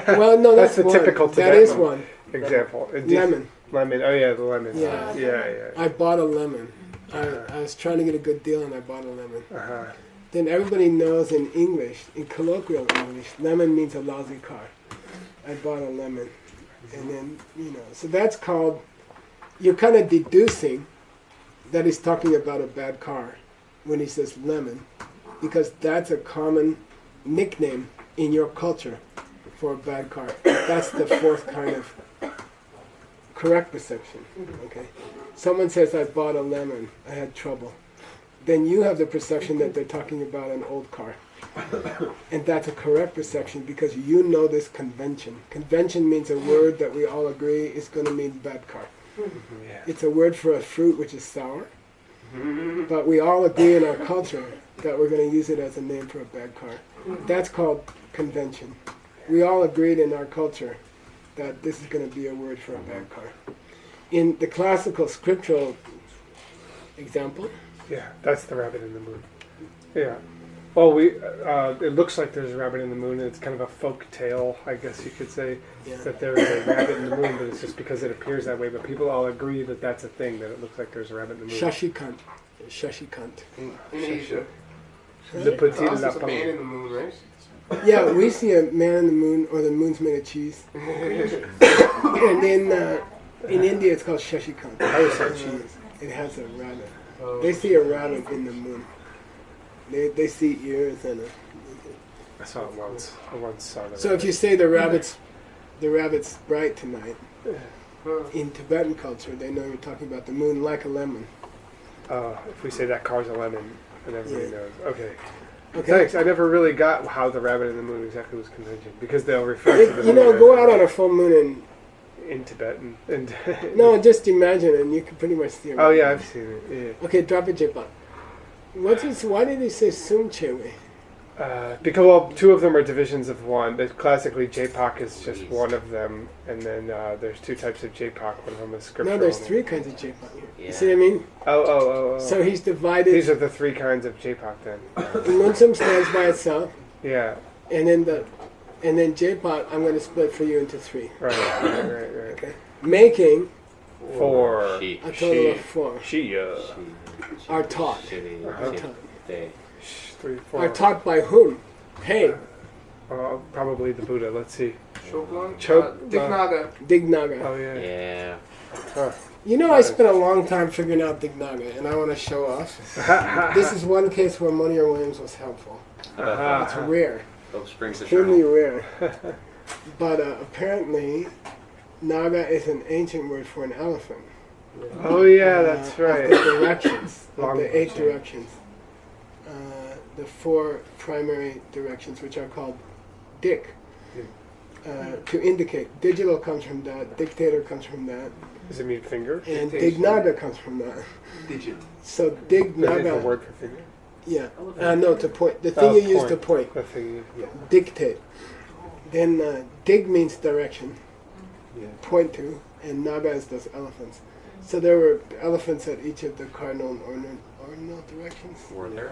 Well, no, that's the one. typical That Tibetan is one. example. Lemon. Lemon. Oh yeah, the lemon. Yeah. Yeah. I bought a lemon. I was trying to get a good deal and I bought a lemon. Uh-huh. Then everybody knows in English, in colloquial English, lemon means a lousy car. I bought a lemon. And then, so that's called, you're kind of deducing that he's talking about a bad car when he says lemon, because that's a common nickname in your culture for a bad car. That's the fourth kind of correct perception. Okay, someone says I bought a lemon, I had trouble. Then you have the perception that they're talking about an old car. And that's a correct perception because you know this convention. Convention means a word that we all agree is going to mean bad car. Yeah. It's a word for a fruit which is sour. But we all agree in our culture that we're going to use it as a name for a bad car. That's called convention. We all agreed in our culture that this is going to be a word for a bad car. In the classical scriptural example, Yeah, that's the rabbit in the moon. Yeah. Well, it looks like there's a rabbit in the moon, and it's kind of a folk tale, I guess you could say, that there is a rabbit in the moon, but it's just because it appears that way. But people all agree that that's a thing, that it looks like there's a rabbit in the moon. Shashikant. Shashikant. In Asia. Le Petit There's a Lapin. man in the moon, right? Yeah, we see a man in the moon, or the moon's made of cheese. And then in India it's called Shashikant. It has a rabbit. They see a rabbit in the moon. They see ears and I saw it once. I once saw that. so if you say the rabbit's bright tonight, in Tibetan culture they know you're talking about the moon like a lemon. If we say that car's a lemon, and everybody Yeah. knows. Okay. Okay. Thanks. I never really got how the rabbit in the moon exactly was convention, because they'll refer to the You moon know, as go the out on a rabbit full moon in Tibetan. And and no, just imagine and you can pretty much see it. Oh yeah, I've seen it. Yeah. Okay, drop it, Jipa. Why did he say Sumchewe? Because well, two of them are divisions of one. Classically, JPOC is just one of them, and then there's two types of JPOC. One of them is scriptural. No, there's three kinds of Jipa here. Yeah. You see what I mean? Oh. So he's divided. These are the three kinds of JPOC then. Munsum stands by itself, Yeah. and then J-Pot I'm going to split for you into three. Right. Okay. Making Four. She. a total of four. Shia. Are taught. Shitty. Are taught. They. 3, 4. Are taught by whom? Hey, Probably the Buddha. Let's see. Choklan? Chok- Dignaga. Dignaga. Oh yeah. Yeah. Huh. You know, I spent a long time figuring out Dignaga, and I want to show off. This is one case where Monier Williams was helpful. It's rare, Hope Springs extremely Eternal. rare. But apparently, Naga is an ancient word for an elephant. Oh yeah, that's Of right. the directions, of Long the 8 chain. directions. The 4 primary directions, which are called Dik, to indicate. Digital comes from that, dictator comes from that, Does it mean finger? and Dictation. Dignaga comes from that. Digit. So Is it the Dignaga, word for finger? yeah, no, to point. The thing you use to point, The thing. Yeah. dictate. Then dig means direction, Yeah. point to, and Naga is those elephants. So there were elephants at each of the cardinal and ordinal directions. Were there?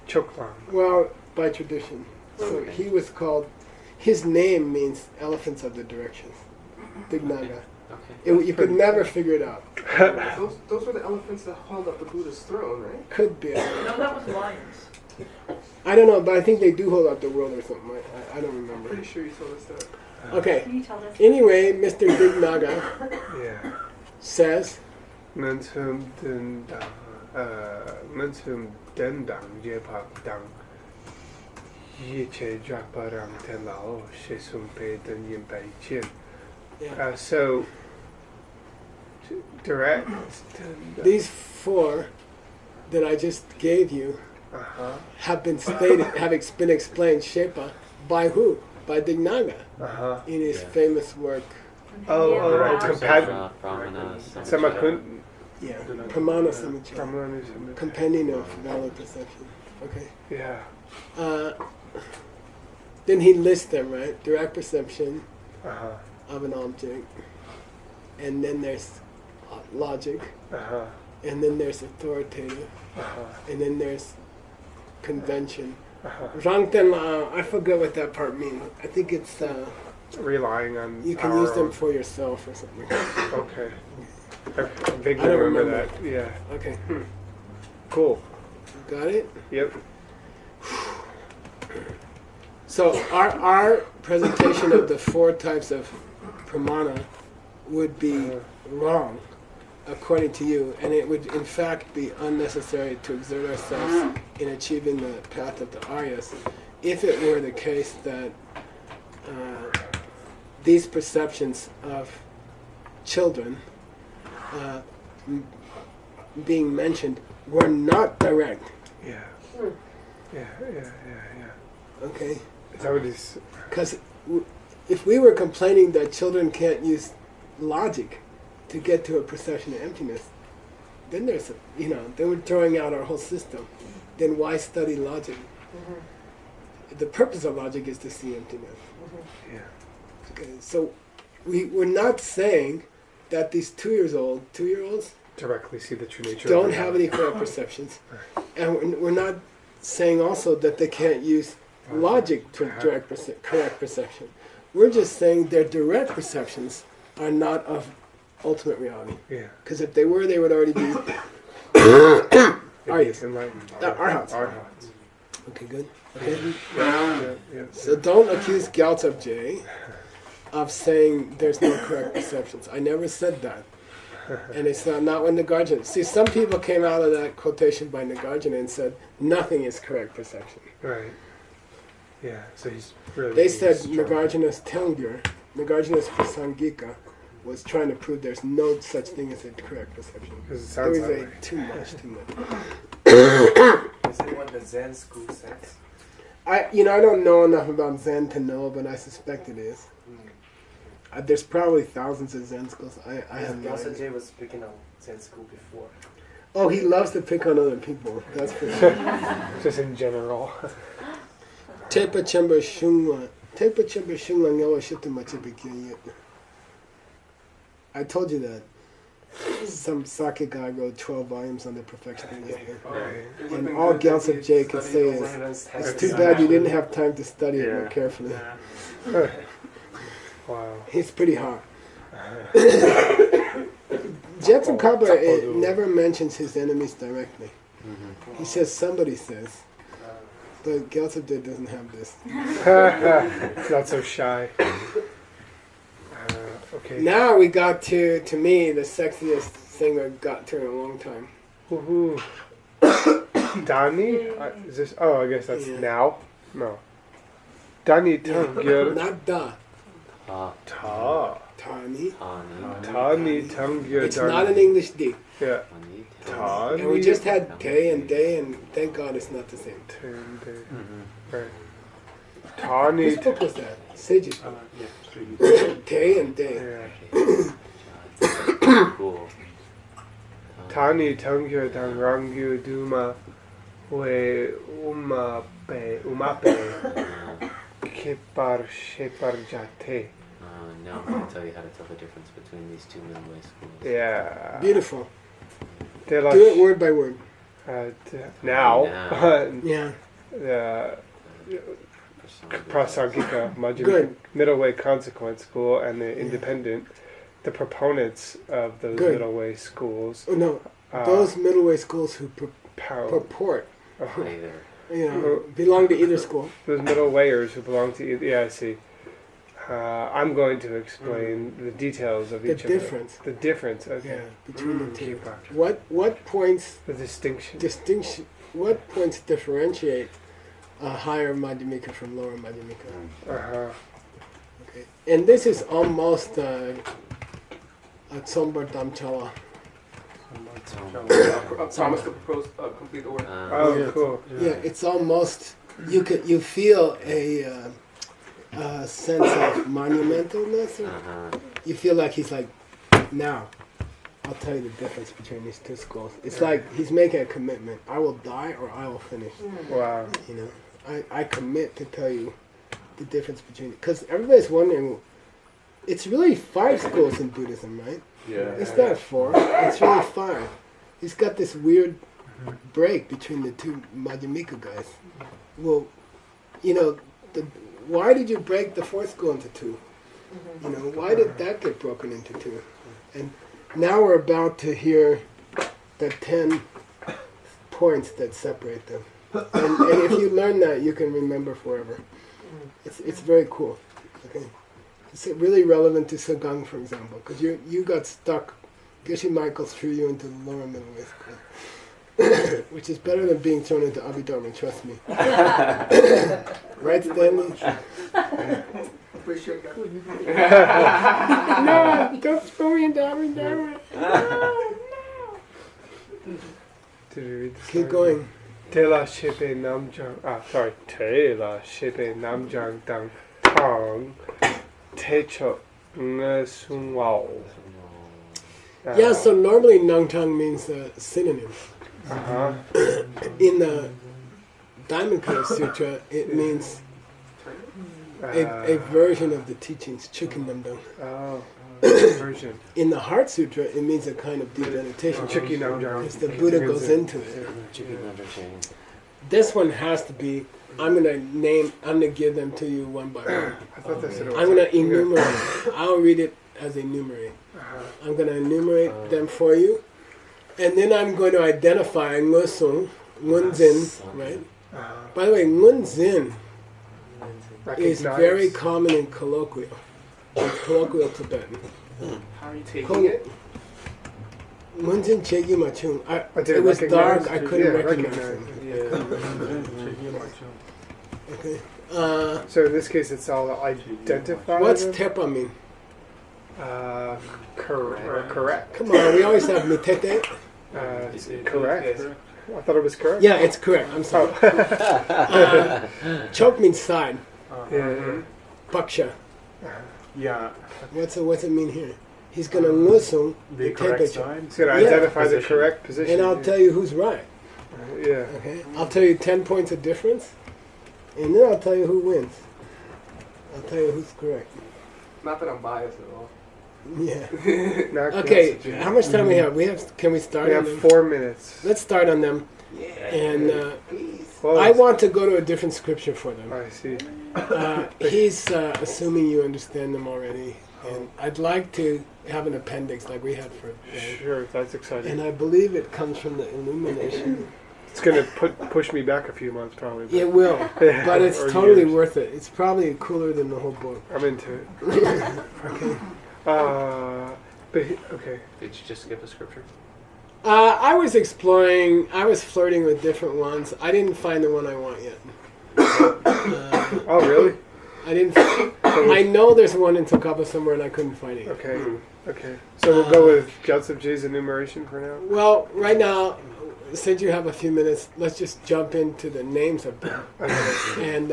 Choklan. Well, by tradition. So he was called, his name means elephants of the directions. Dignaga. Okay. You could never figure it out. Those were the elephants that hauled up the Buddha's throne, right? Could be. No, that was lions. I don't know, but I think they do hold up the world or something. I don't I'm remember. pretty sure you told us that. Okay. Can you tell us? Anyway, Mr. Dignaga Yeah. says, Mensum dendang jepak dang. Yiche japarang ten lao she sum pe den yin bai chin. yeah, So direct. these 4 that I just gave you have been stated, been explained, Shepa, by who? By Dignaga in his Yeah. famous work. Oh, Yeah. compat. Brahmana. Samakun. Yeah, Pramana Samuchaya. Pramana Samuchaya. Companion of valid perception. Okay. Yeah. Then he lists them, right? Direct perception Uh-huh. of an object. And then there's logic. Uh-huh. And then there's authoritative. Uh-huh. And then there's convention. Uh-huh. Rangten, I forget what that part means. I think it's Relying on you can our use them own- for yourself or something. Okay. I vaguely I don't remember remember. that. Yeah. Okay, Cool. got it? Yep. So our presentation of the 4 types of pramana would be wrong, according to you, and it would in fact be unnecessary to exert ourselves in achieving the path of the Aryas, if it were the case that these perceptions of children being mentioned were not direct. Yeah. Yeah. Okay. Is that what he's... Because if we were complaining that children can't use logic to get to a perception of emptiness, then there's, then we're throwing out our whole system. Then why study logic? The purpose of logic is to see emptiness. Yeah. Okay, so we're not saying that these 2-year-olds Directly see the true nature don't of have any correct perceptions. And we're not saying also that they can't use logic to correct perception. We're just saying their direct perceptions are not of ultimate reality. Yeah. Because if they were, they would already be Aryas. Enlightened. Arhats. Arhats. Okay, good. Okay. Yeah. So don't accuse Gyaltsab J of saying there's no correct perceptions. I never said that. And it's not what Nagarjuna... See, some people came out of that quotation by Nagarjuna and said, nothing is correct perception. Right. Yeah, so he's really... They said strong. Nagarjuna's Tengyur, Nagarjuna's Prasangika, was trying to prove there's no such thing as a correct perception. 'Cause it It sounds was that way. too much. Is it what the Zen school says? I don't know enough about Zen to know, but I suspect it is. There's probably thousands of Zen schools. I have no Gyaltsab idea. J was speaking on Zen school before. Oh, he loves to pick on other people. That's for sure. Just in general. Tepa Chemba Shungwa. Tepa Chemba Shungwa Ngawa Shituma Chipikyayit. I told you that. Some sake guy wrote 12 volumes on the perfection of this thing. Right. And all Gyaltsab J can say is, it's too bad you didn't have time to study it more carefully. Wow. He's pretty hot. Jetsun Kaba never mentions his enemies directly. He says somebody says, but Gyaltsab J doesn't have this. Not so shy. Okay. Now we got to me, the sexiest thing we've got to in a long time. Woohoo. Dani? Is this... Oh, I guess that's Yeah. now? No. Dani Tangyur Not da. Ta, Ta. Tani. Tani, Tani Tangyur It's not an English D. Yeah. Tani, Tani. And we just had day, and thank God it's not the same. Right. Tani. Whose book was that? Sage's book. Yeah. Day and day. Yeah. Cool. Tani Tangyur Dangrangyu Duma We Umape Kepar Shepar Jate. Now I'm going to tell you how to tell the difference between these 2 middle way schools. Yeah. Beautiful. De la Do it word by word. now. Yeah. Prasangika, Good. middle way consequence school, and the independent, the proponents of those Good. middle way schools. Oh, no. Those middle way schools who purport, Either. belong to either school. Those middle wayers who belong to either. Yeah, I see. I'm going to explain the details of The each difference. of them. The difference. Okay. Yeah, between the two. Keep on. What points The distinction. What points differentiate a higher Madhyamika from lower Madhyamika? Okay. And this is almost a Tsombar Damchala. Promise to propose, complete the work. Oh, Yeah. cool. Yeah, it's almost you feel a sense of monumentalness. Or you feel like he's like now. I'll tell you the difference between these two schools. It's like he's making a commitment. I will die or I will finish. Wow. You know, I commit to tell you the difference between, because everybody's wondering, it's really 5 schools in Buddhism, right? Yeah. It's not 4, it's really 5. He's got this weird break between the two Madhyamika guys. Well, you know, why did you break the 4th school into 2? You know, why did that get broken into 2? And now we're about to hear the 10 points that separate them. And if you learn that, you can remember forever. It's very cool. Okay, it's really relevant to Sagang, for example, because you got stuck. Geshe Michael threw you into the lower middle way school, which is better than being thrown into Abhidharma. Trust me. Right, Stanley? No, don't throw me into Abhidharma. Did you read the Keep story? going. Tela shepe namjang. Sorry. Tela shepe namjang dang tang techo ngesung wao. Yeah, so normally Nangtang means a synonym. Uh-huh. In the Daimankara Sutra, it means a version of the teachings, Chukindamdang. Oh, version. In the Heart Sutra, it means a kind of deep meditation. Chuki namjang. Because the Buddha goes into it. This one has to be, I'm gonna give them to you one by one. I thought that's what it was. I'm gonna enumerate. I'll read it as enumerate. I'm gonna enumerate them for you. And then I'm going to identify Ngusung, Ngunzin, right? By the way, Ngunzin is very common in colloquial. It's colloquial Tibetan. How are you taking it? Munjin Chegi Machung. didn't It was recognize- dark. I couldn't yeah, recognize recognize it. Okay. So in this case, it's all identified. What's Tepa mean? Correct. Come on, we always have mitete. Correct. I thought it was correct. Yeah, it's correct. I'm sorry. Chok means side. Yeah. Paksha. Yeah. What's it mean here? He's gonna ngusung The the correct temperature, side. It's gonna Yeah. identify the Position. correct position. and I'll tell you who's right. Yeah. Okay. I'll tell you 10 points of difference, and then I'll tell you who wins. I'll tell you who's correct. Not that I'm biased at all. Yeah. Not Okay. correct. How much time we have? Can we start? We on have them? 4 minutes. Let's start on them. And Well, I want to go to a different scripture for them. I see. He's assuming you understand them already, and I'd like to have an appendix like we had for. Sure, that's exciting. And I believe it comes from the Illumination. It's gonna push me back a few months probably. But It will, but it's Or totally years. worth it. It's probably cooler than the whole book. I'm into it. Okay. Okay. Did you just skip a scripture? I was exploring. I was flirting with different ones. I didn't find the one I want yet. Oh really? I didn't. I know there's one in Tsukapa somewhere, and I couldn't find it. Okay. Okay. So we'll go with Gyatso J's enumeration for now. Well, right now, since you have a few minutes, let's just jump into the names of them. Okay. And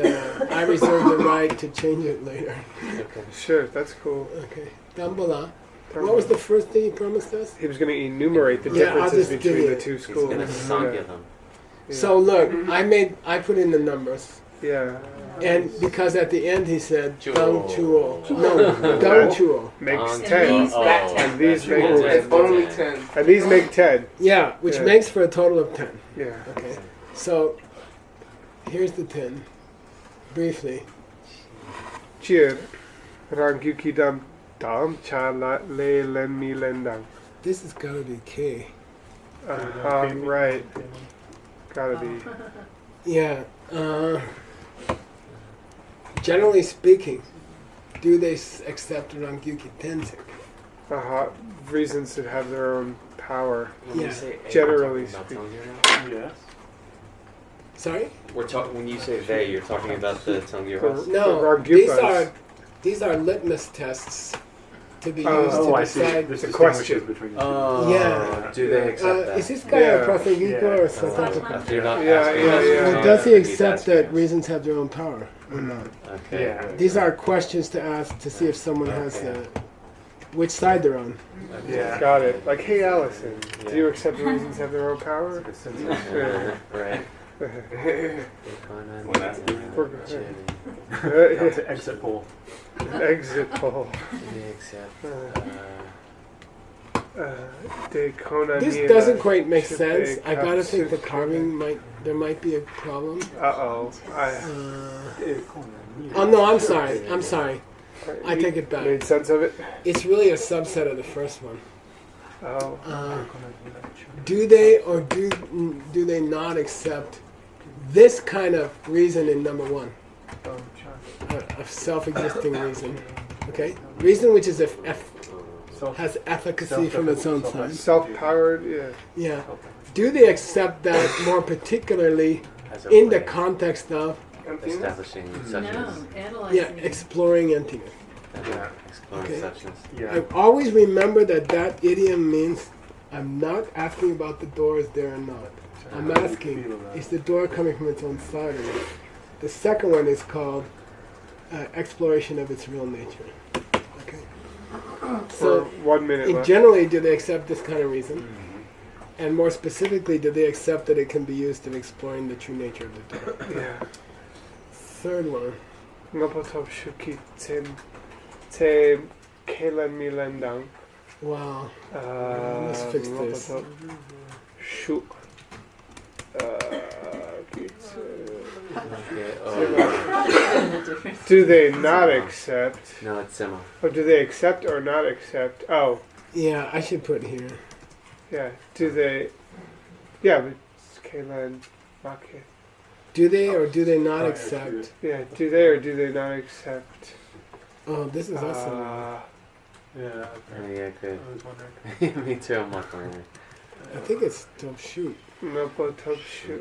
I reserve the right to change it later. Okay. Sure, that's cool. Okay. Dambola. What was the first thing you promised us? He was going to enumerate the Yeah, I'll differences just give between you the two He's schools. gonna sangya them. Yeah. So look, I put in the numbers. Yeah. And because at the end he said, Chuo. Dang Chuo. No, Dang Chuo. Makes And 10. these got 10. And these make Oh, 10. It's only 10. And these make 10. Yeah, which Yeah. makes for a total of 10. Yeah. Okay. So here's the 10. Briefly. Cheer. Rangyuki dam dam cha la le len mi len dang. This has got to be K. Right. Gotta be. Yeah. Generally speaking, do they accept Rangyuki Tensei? Reasons that have their own power. When Yeah. you say A, Generally we're talking about speaking. Tangyur now? Yes. Sorry? When you say they, you're talking about the Tangyur house? No. Rangyupas. These are litmus tests to be used Oh, to I see. decide. This The distinguishes question. between the Oh, Yeah. do they accept that? Is this guy Yeah. a Prasangika Yeah. or something? You're not Yeah, asking yeah, us, yeah. you're Or not does he asking, he's accept asking that us. reasons have their own power or not? Okay. Yeah. These are questions to ask to see if someone has which side they're on. Yeah. Got it. Like, hey, Allison, do you Yeah. accept reasons have their own power? Right. Well, that's good. We're That's an exit poll. Exit poll. Daycona. This doesn't quite make sense. I gotta think the carving there might be a problem. Uh-oh. Oh no, I'm sorry. I take it back. Made sense of it? It's really a subset of the first one. Oh. Do they or do they not accept this kind of reason in number one? A self-existing reason. Okay? Reason which is has efficacy from its own side. Self-powered, yeah. Yeah. Do they accept that more particularly in the context of establishing suchness. No, analyzing. exploring emptiness? Exploring Okay. suchness. Yeah. I always remember that idiom means I'm not asking about the door is there or not. I'm asking, is the door coming from its own side or not? The second one is called exploration of its real nature. Okay. For So, 1 minute left. generally, do they accept this kind of reason? And more specifically, do they accept that it can be used in exploring the true nature of the door? Yeah. Third one. Ngapotop shuki te kelen milendang. Wow. Let's fix this. Shuk. Do they not accept? No, it's Sima. Or do they accept or not accept? Oh, Yeah, I should put here. yeah. Do they? Yeah, but it's Kalen Make. Do they or do they not accept? Yeah. Do they or do they not accept? Oh, this is awesome. Yeah. Yeah, good. I was wondering. Me too, I'm like wondering. I think it's don't shoot. Ngapotop shuk.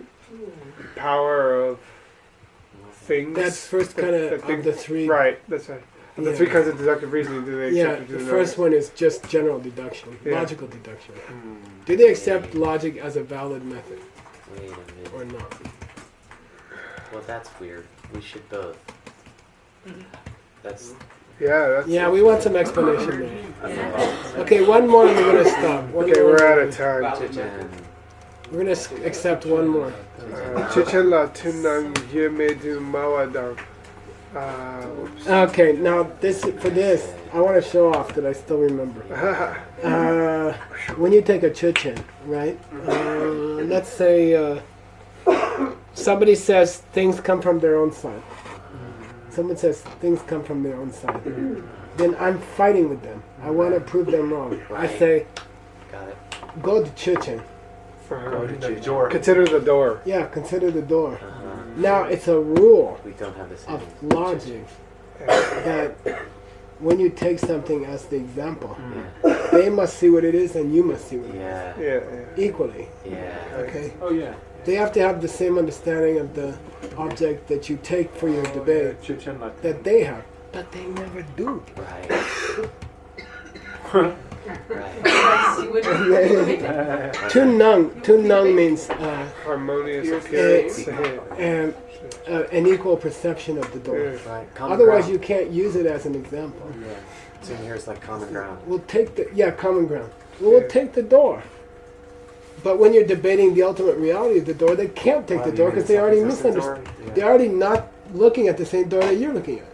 Power of things. That's first kind of the three. Right. That's right. Of the Yeah. three kinds of deductive reasoning, do they accept Yeah, or do the they not first accept? one is just general deduction, Yeah. logical deduction. Do they accept logic as a valid method Wait a minute. or not? Well, that's weird. We should both. That's. Yeah. That's Yeah, we want some explanation there. Okay, one more and we're gonna stop. One Okay, more. we're out of time. Chichen. We're gonna accept one more. Chichen la tunang yemedu mawadang. Oops. Okay, now for this, I want to show off that I still remember. When you take a chichen, right? Let's say somebody says things come from their own side. Someone says things come from their own side. Then I'm fighting with them. I want to prove them wrong. I say, Got it. go to chichen. Go to the door. Consider the door. Yeah, consider the door. Uh-huh. Now it's a rule We don't have the same. of logic that when you take something as the example, they must see what it is and you must see what it is. Yeah. Yeah. Equally, Yeah. okay? Oh yeah. They have to have the same understanding of the object that you take for your debate Chichen latte. that they have, but they never do. Right. Right. Yes, you would. Tunang means Harmonious appearance. an equal perception of the door. Right. Common Otherwise, ground. you can't use it as an example. Yeah. So here's like common ground. We'll take common ground. We'll take the door. But when you're debating the ultimate reality of the door, they can't take the door because they already misunderstand. They're already not looking at the same door that you're looking at.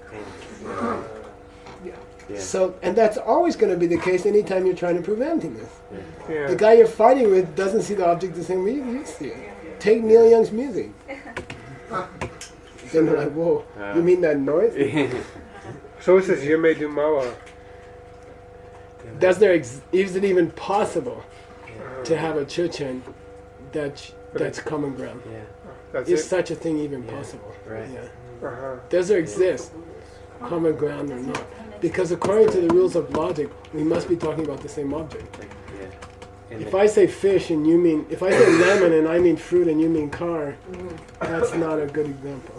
Yeah. So, and that's always going to be the case anytime you're trying to prove emptiness. Yeah. The guy you're fighting with doesn't see the object the same way you see it. Take Neil Young's music. Then they're like, whoa, you mean that noise? So it says yemedu mawa. Is it even possible to have a chichen that's common ground? Yeah. That's Is it. such a thing even possible? Right. Yeah. Uh-huh. Does there exist common ground or not? Because according to the rules of logic, we must be talking about the same object. Yeah. If I say fish and you mean, if I say lemon and I mean fruit and you mean car, that's not a good example.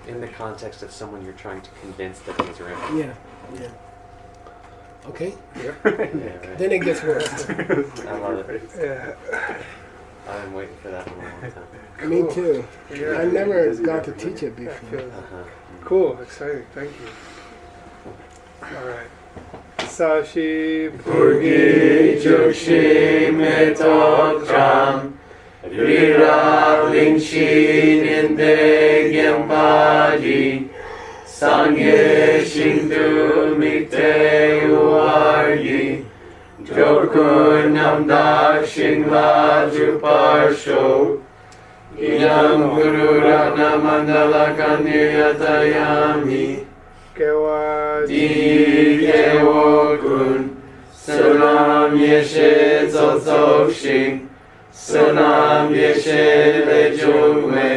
In the context of someone you're trying to convince that things are empty. Yeah, yeah. Okay? Yeah, right. Then it gets worse. I love it. Yeah. I've been waiting for that one a long time. Me too. Yeah. I never got to teach it Yeah, before. feel- Uh-huh. Cool. Exciting. Thank you. All right. Sashi Purgi Jukshi Metokram Rira Lingshin Inde Gyambadi Sangye Shindu Mikte Uargi Jokun Namda Shingla Juparsho Iyam Guru Ratna Mandala Kanyatayami Kewa Di Kewokun Sunam Yeshe Zozokshin Sunam Yeshe Lejungwe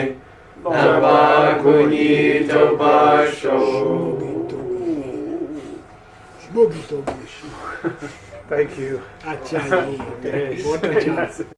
Nabakuni Tobasho. Boogie Togish. Thank you. Achani. What a chance.